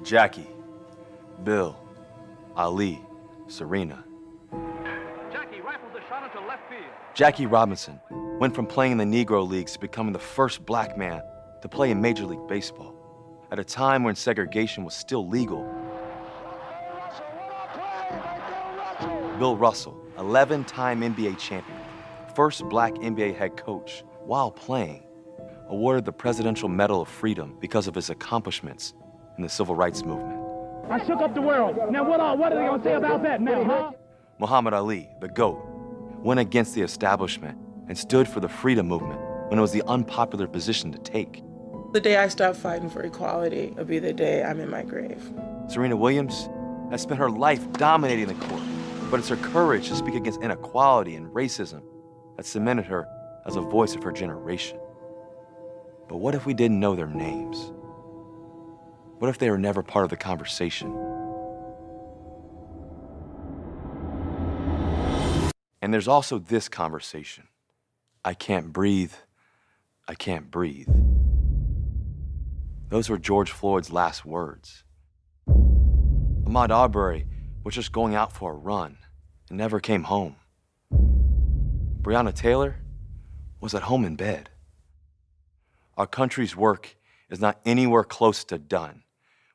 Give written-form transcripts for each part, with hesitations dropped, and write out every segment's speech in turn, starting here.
Jackie, Bill, Ali, Serena. Jackie rifles the shot into left field. Jackie Robinson went from playing in the Negro Leagues to becoming the first black man to play in Major League Baseball at a time when segregation was still legal. Bill Russell, 11-time NBA champion, first black NBA head coach, while playing, awarded the Presidential Medal of Freedom because of his accomplishments in the Civil Rights Movement. I shook up the world. Now what are they gonna say about that now, huh? Muhammad Ali, the GOAT, went against the establishment and stood for the freedom movement when it was the unpopular position to take. The day I stop fighting for equality will be the day I'm in my grave. Serena Williams has spent her life dominating the court, but it's her courage to speak against inequality and racism that cemented her as a voice of her generation. But what if we didn't know their names? What if they were never part of the conversation? And there's also this conversation. I can't breathe. I can't breathe. Those were George Floyd's last words. Ahmaud Arbery was just going out for a run and never came home. Breonna Taylor was at home in bed. Our country's work is not anywhere close to done.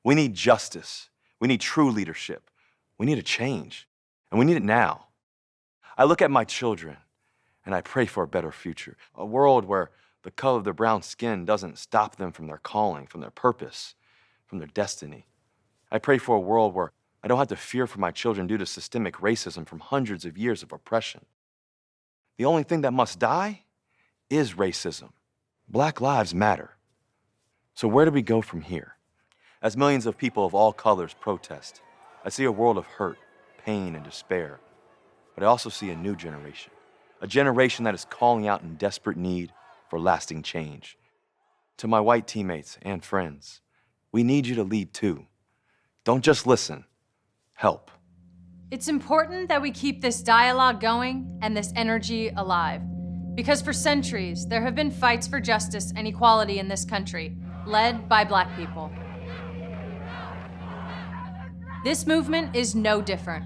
We need justice. We need true leadership. We need a change, and we need it now. I look at my children, and I pray for a better future, a world where the color of their brown skin doesn't stop them from their calling, from their purpose, from their destiny. I pray for a world where I don't have to fear for my children due to systemic racism from hundreds of years of oppression. The only thing that must die is racism. Black lives matter. So where do we go from here? As millions of people of all colors protest, I see a world of hurt, pain, and despair. But I also see a new generation, a generation that is calling out in desperate need for lasting change. To my white teammates and friends, we need you to lead too. Don't just listen, help. It's important that we keep this dialogue going and this energy alive. Because for centuries, there have been fights for justice and equality in this country, led by Black people. This movement is no different.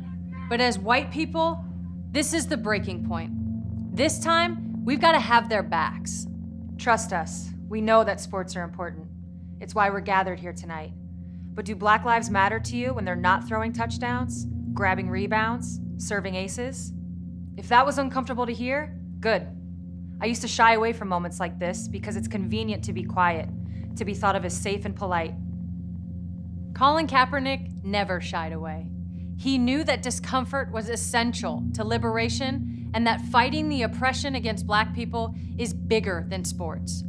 But as white people, this is the breaking point. This time, we've got to have their backs. Trust us, we know that sports are important. It's why we're gathered here tonight. But do Black lives matter to you when they're not throwing touchdowns, grabbing rebounds, serving aces? If that was uncomfortable to hear, good. I used to shy away from moments like this because it's convenient to be quiet, to be thought of as safe and polite. Colin Kaepernick never shied away. He knew that discomfort was essential to liberation and that fighting the oppression against Black people is bigger than sports.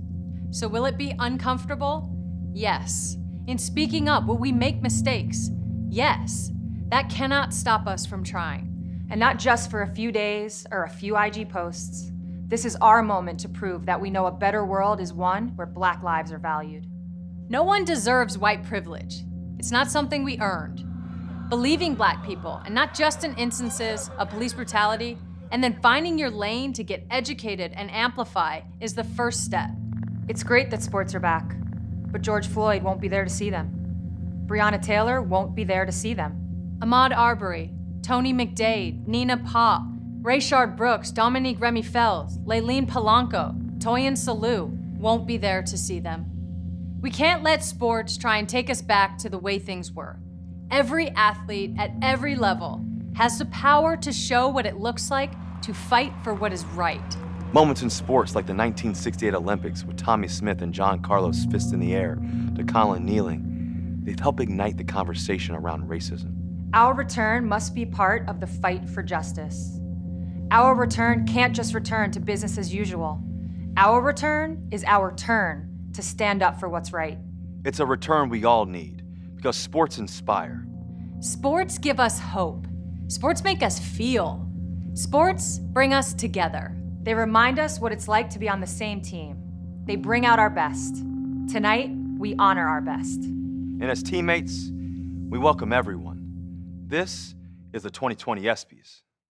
So will it be uncomfortable? Yes. In speaking up, will we make mistakes? Yes. That cannot stop us from trying. And not just for a few days or a few IG posts. This is our moment to prove that we know a better world is one where Black lives are valued. No one deserves white privilege. It's not something we earned. Believing Black people, and not just in instances of police brutality, and then finding your lane to get educated and amplify is the first step. It's great that sports are back, but George Floyd won't be there to see them. Breonna Taylor won't be there to see them. Ahmaud Arbery, Tony McDade, Nina Pop, Rayshard Brooks, Dominique Remy-Felds, Layleen Polanco, Toyin Salou won't be there to see them. We can't let sports try and take us back to the way things were. Every athlete at every level has the power to show what it looks like to fight for what is right. Moments in sports like the 1968 Olympics with Tommy Smith and John Carlos fist in the air to Colin kneeling, they've helped ignite the conversation around racism. Our return must be part of the fight for justice. Our return can't just return to business as usual. Our return is our turn to stand up for what's right. It's a return we all need because sports inspire. Sports give us hope. Sports make us feel. Sports bring us together. They remind us what it's like to be on the same team. They bring out our best. Tonight, we honor our best. And as teammates, we welcome everyone. This is the 2020 ESPYs.